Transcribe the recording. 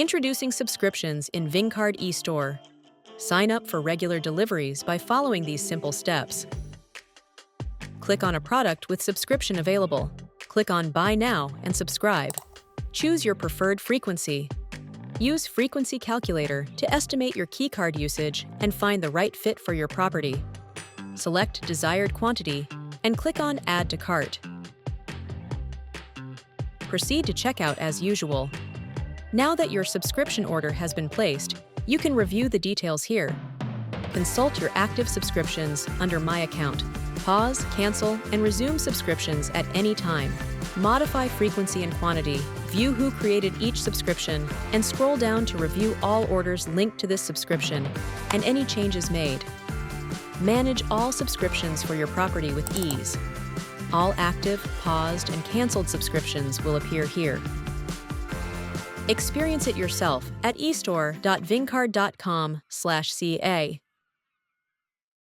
Introducing subscriptions in VingCard eStore. Sign up for regular deliveries by following these simple steps. Click on a product with subscription available. Click on Buy Now and subscribe. Choose your preferred frequency. Use Frequency Calculator to estimate your keycard usage and find the right fit for your property. Select desired quantity and click on Add to Cart. Proceed to checkout as usual. Now that your subscription order has been placed, you can review the details here. Consult your active subscriptions under My Account. Pause, cancel, and resume subscriptions at any time. Modify frequency and quantity, view who created each subscription, and scroll down to review all orders linked to this subscription and any changes made. Manage all subscriptions for your property with ease. All active, paused, and canceled subscriptions will appear here. Experience it yourself at eStore.vingcard.com/ca.